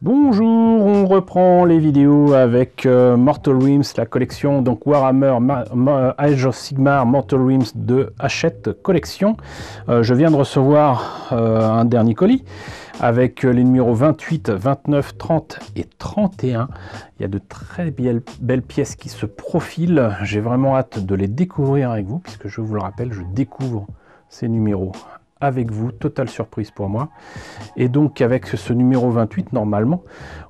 Bonjour, on reprend les vidéos avec Mortal Realms, la collection donc Warhammer Age of Sigmar Mortal Realms de Hachette collection. Je viens de recevoir un dernier colis avec les numéros 28, 29, 30 et 31. Il y a de très belles pièces qui se profilent. J'ai vraiment hâte de les découvrir avec vous puisque je vous le rappelle, je découvre ces numéros avec vous, totale surprise pour moi. Et donc avec ce numéro 28, normalement,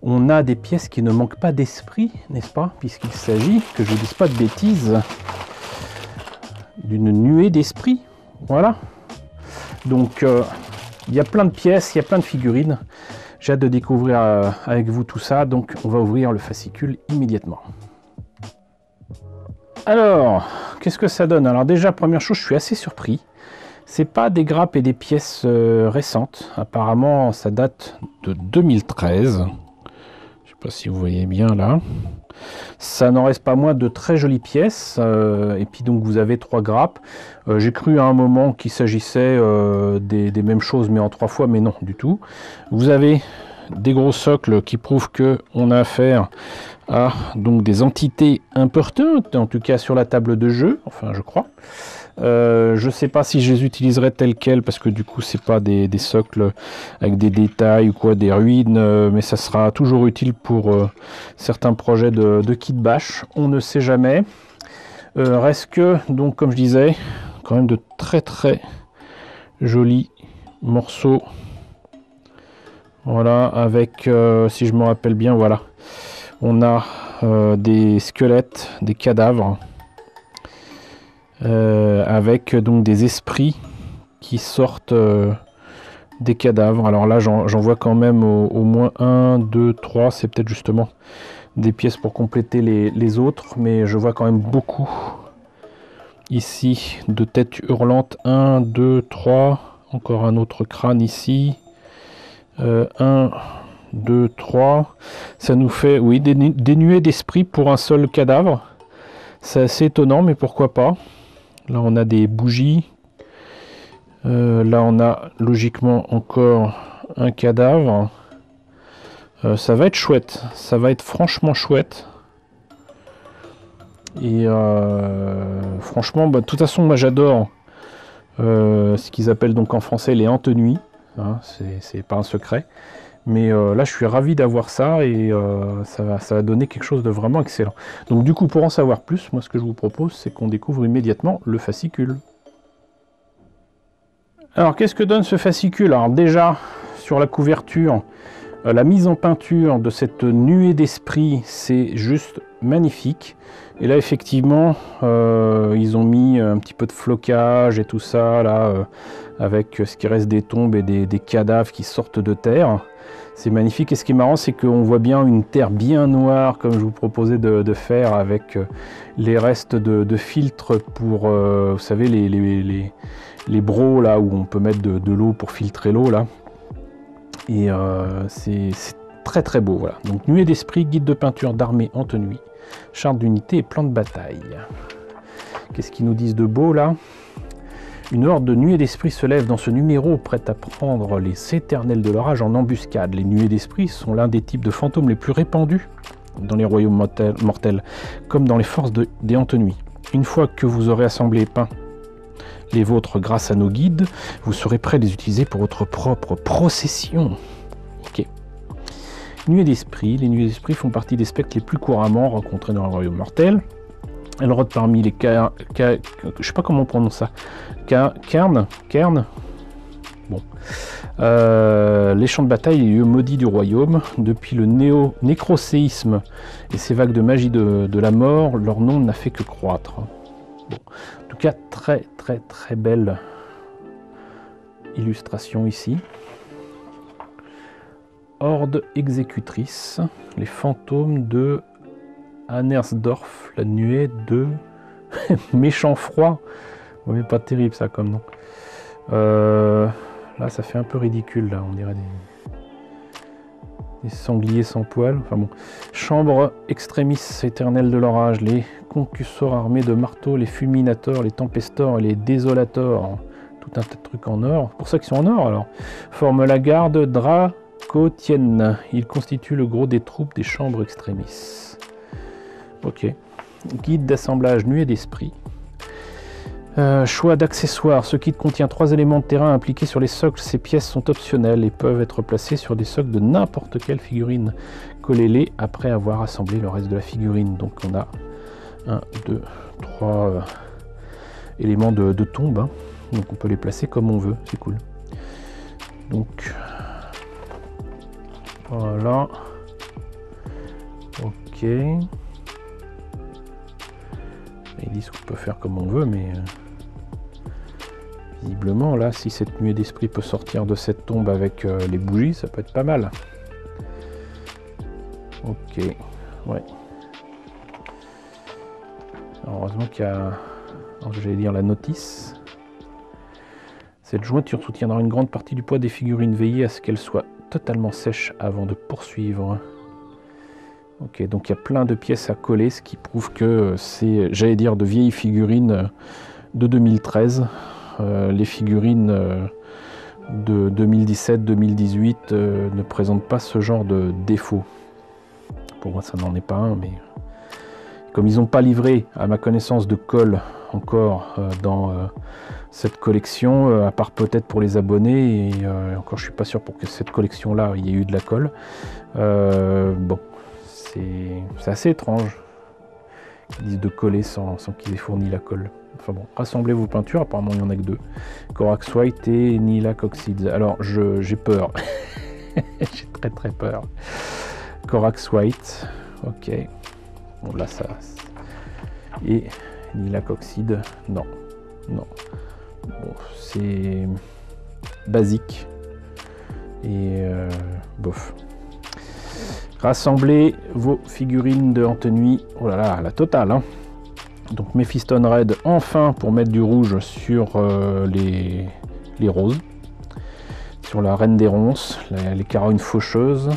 on a des pièces qui ne manquent pas d'esprit, n'est-ce pas? Puisqu'il s'agit, que je ne dise pas de bêtises, d'une nuée d'esprit. Voilà. Donc il y a plein de pièces, il y a plein de figurines. J'ai hâte de découvrir avec vous tout ça. Donc on va ouvrir le fascicule immédiatement. Alors, qu'est-ce que ça donne? Alors déjà, première chose, je suis assez surpris. C'est pas des grappes et des pièces récentes. Apparemment, ça date de 2013. Je sais pas si vous voyez bien là. Ça n'en reste pas moins de très jolies pièces. Et puis donc vous avez 3 grappes. J'ai cru à un moment qu'il s'agissait des mêmes choses, mais en 3 fois, mais non du tout. Vous avez des gros socles qui prouvent que on a affaire à donc des entités importantes, en tout cas sur la table de jeu. Enfin, je crois. Je sais pas si je les utiliserai tels quels parce que du coup c'est pas des socles avec des détails ou quoi, des ruines, mais ça sera toujours utile pour certains projets de kit bash, on ne sait jamais. Reste que, donc comme je disais, quand même de très jolis morceaux, voilà, avec si je me rappelle bien, voilà, on a des squelettes, des cadavres, avec donc des esprits qui sortent des cadavres. Alors là j'en vois quand même au moins 1, 2, 3, c'est peut-être justement des pièces pour compléter les autres, mais je vois quand même beaucoup ici de têtes hurlantes. 1, 2, 3, encore un autre crâne ici, 1, 2, 3, ça nous fait, oui, des nuées d'esprit pour un seul cadavre. C'est assez étonnant, mais pourquoi pas. Là, on a des bougies. Là, on a logiquement encore un cadavre. Ça va être chouette. Ça va être franchement chouette. Et franchement, bah, de toute façon, moi, j'adore ce qu'ils appellent donc en français les hantes-nuits. Hein, c'est pas un secret. Mais là, je suis ravi d'avoir ça et ça va donner quelque chose de vraiment excellent. Donc du coup, pour en savoir plus, moi, ce que je vous propose, c'est qu'on découvre immédiatement le fascicule. Alors, qu'est-ce que donne ce fascicule? Alors déjà, sur la couverture, la mise en peinture de cette nuée d'esprit, c'est juste magnifique. Et là, effectivement, ils ont mis un petit peu de flocage et tout ça, là, avec ce qui reste des tombes et des cadavres qui sortent de terre. C'est magnifique, et ce qui est marrant, c'est qu'on voit bien une terre bien noire, comme je vous proposais de faire, avec les restes de filtres pour, vous savez, les brocs, là, où on peut mettre de l'eau pour filtrer l'eau, là. Et c'est très beau, voilà. Donc, nuée d'esprit, guide de peinture d'armée hantes-nuits, charte d'unité et plan de bataille. Qu'est-ce qu'ils nous disent de beau, là? Une horde de nuées d'esprit se lève dans ce numéro, prête à prendre les éternels de l'orage en embuscade. Les nuées d'esprit sont l'un des types de fantômes les plus répandus dans les royaumes mortels, comme dans les forces des hantes-nuits. Une fois que vous aurez assemblé et peint les vôtres grâce à nos guides, vous serez prêt à les utiliser pour votre propre procession. Ok. Nuées d'esprit. Les nuées d'esprit font partie des spectres les plus couramment rencontrés dans le royaume mortel. Elle rôde parmi les je sais pas comment on prononce ça. Cairns. Bon. Les champs de bataille et les lieux maudits du royaume. Depuis le nécroséisme et ces vagues de magie de la mort, leur nom n'a fait que croître. Bon. En tout cas, très belle illustration ici. Horde exécutrice. Les fantômes de Annersdorf, la nuée de méchant froid. Oui, pas terrible ça comme nom. Là, ça fait un peu ridicule, là, on dirait des sangliers sans poils. Enfin bon. Chambre extremis éternelle de l'orage, les concussors armés de marteaux, les fulminators, les tempestors et les désolators. Tout un tas de trucs en or. Pour ça qu'ils sont en or alors. Forme la garde Kotienne. Il constitue le gros des troupes des chambres extrémistes. Ok. Guide d'assemblage nuée d'esprit. Choix d'accessoires. Ce kit contient 3 éléments de terrain impliqués sur les socles. Ces pièces sont optionnelles et peuvent être placées sur des socles de n'importe quelle figurine. Collez-les après avoir assemblé le reste de la figurine. Donc on a 1, 2, 3 éléments de tombe. Hein. Donc on peut les placer comme on veut. C'est cool. Donc voilà. Ok. Ils disent qu'on peut faire comme on veut, mais visiblement là, si cette nuée d'esprit peut sortir de cette tombe avec les bougies, ça peut être pas mal. Ok, ouais. Heureusement qu'il y a, j'allais dire, la notice. Cette jointure soutiendra une grande partie du poids des figurines. Veillez à ce qu'elles soient totalement sèches avant de poursuivre. Ok, donc il y a plein de pièces à coller, ce qui prouve que c'est, j'allais dire, de vieilles figurines de 2013. Les figurines de 2017-2018 ne présentent pas ce genre de défaut. Pour moi, ça n'en est pas un, mais comme ils n'ont pas livré, à ma connaissance, de colle encore dans cette collection, à part peut-être pour les abonnés, et encore je suis pas sûr pour que cette collection-là, il y ait eu de la colle. Bon. C'est assez étrange qu'ils disent de coller sans qu'ils aient fourni la colle. Enfin bon, rassemblez vos peintures, apparemment il n'y en a que 2. Corax White et Nihilakh Oxide. Alors j'ai peur. J'ai très peur. Corax White, ok. Bon là ça... Et Nihilakh Oxide, non. Non. Bon, c'est basique. Et bof. Rassemblez vos figurines de Antenui. Oh là là, la totale. Hein. Donc Mephiston Red, enfin, pour mettre du rouge sur les roses. Sur la Reine des Ronces, les carognes faucheuses.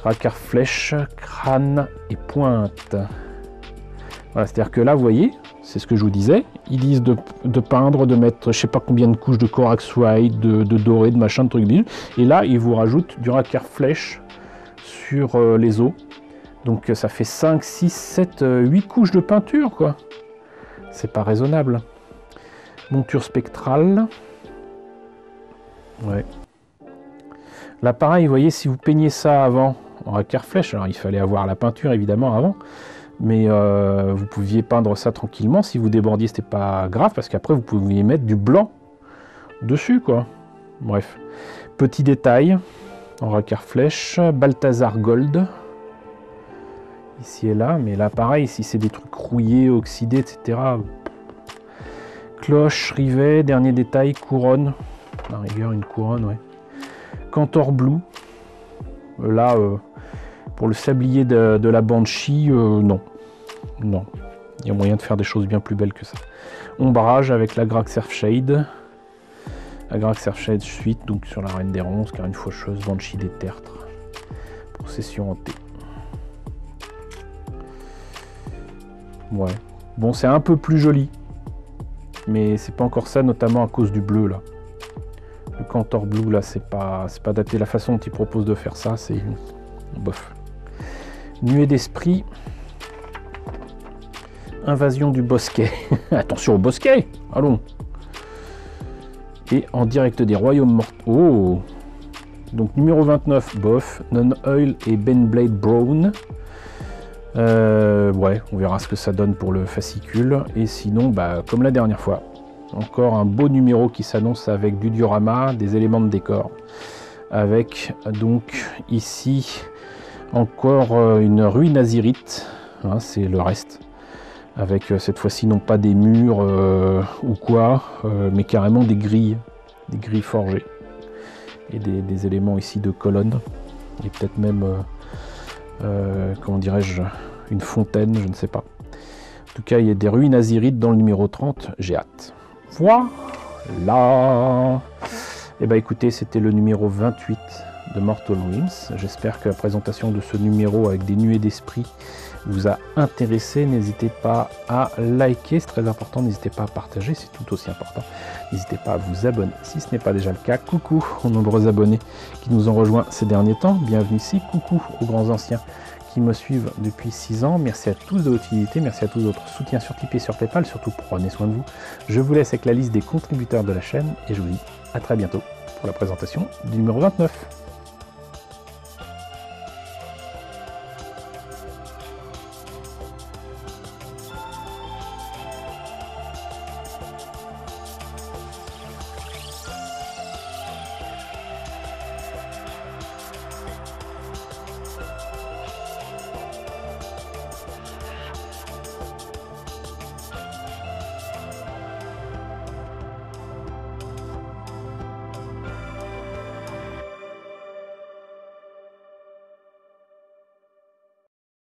Racar Flèche, crâne et pointe. Voilà, c'est-à-dire que là, vous voyez, c'est ce que je vous disais. Ils disent de peindre, de mettre je sais pas combien de couches de Corax White, de doré, de machin, de trucs bidule. Et là, ils vous rajoutent du Racar Flèche sur les os. Donc ça fait 5, 6, 7, 8 couches de peinture, quoi. C'est pas raisonnable. Monture spectrale. Ouais. Là, pareil, vous voyez, si vous peignez ça avant en Racar Flèche, alors il fallait avoir la peinture évidemment avant, mais vous pouviez peindre ça tranquillement. Si vous débordiez, c'était pas grave, parce qu'après vous pouviez mettre du blanc dessus, quoi. Bref. Petit détail. En Racar Flèche, Balthazar Gold, ici et là, mais là pareil, si c'est des trucs rouillés, oxydés, etc. Cloche, rivet, dernier détail, couronne, à la rigueur une couronne, ouais. Cantor Blue, là, pour le sablier de la Banshee, non, non, il y a moyen de faire des choses bien plus belles que ça. Ombrage avec la Grag Surfshade. La Grag Surfshade suite, donc sur la Reine des Ronces, car une faucheuse, Banshee des Tertres. Procession hantée. Ouais. Bon, c'est un peu plus joli. Mais c'est pas encore ça, notamment à cause du bleu, là. Le Cantor Blue, là, c'est pas adapté. La façon dont il propose de faire ça, c'est... bof. Nuée d'esprit. Invasion du bosquet. Attention au bosquet. Allons. Et en direct des royaumes morts. Oh. Donc numéro 29, bof. Non-Oil et Baneblade Brown. Ouais, on verra ce que ça donne pour le fascicule. Et sinon, bah, comme la dernière fois, encore un beau numéro qui s'annonce avec du diorama, des éléments de décor. Avec donc ici encore une ruine azyrite. Hein, c'est le reste. Avec cette fois-ci non pas des murs ou quoi, mais carrément des grilles forgées. Et des éléments ici de colonnes. Et peut-être même, comment dirais-je, une fontaine, je ne sais pas. En tout cas, il y a des ruines azyrites dans le numéro 30, j'ai hâte. Voilà. Et bah écoutez, c'était le numéro 28 de Mortal Realms. J'espère que la présentation de ce numéro avec des nuées d'esprit vous a intéressé, n'hésitez pas à liker, c'est très important, n'hésitez pas à partager, c'est tout aussi important. N'hésitez pas à vous abonner si ce n'est pas déjà le cas. Coucou aux nombreux abonnés qui nous ont rejoints ces derniers temps, bienvenue ici, coucou aux grands anciens qui me suivent depuis 6 ans, merci à tous de votre fidélité, merci à tous de votre soutien sur Tipeee et sur Paypal, surtout prenez soin de vous. Je vous laisse avec la liste des contributeurs de la chaîne et je vous dis à très bientôt pour la présentation du numéro 29.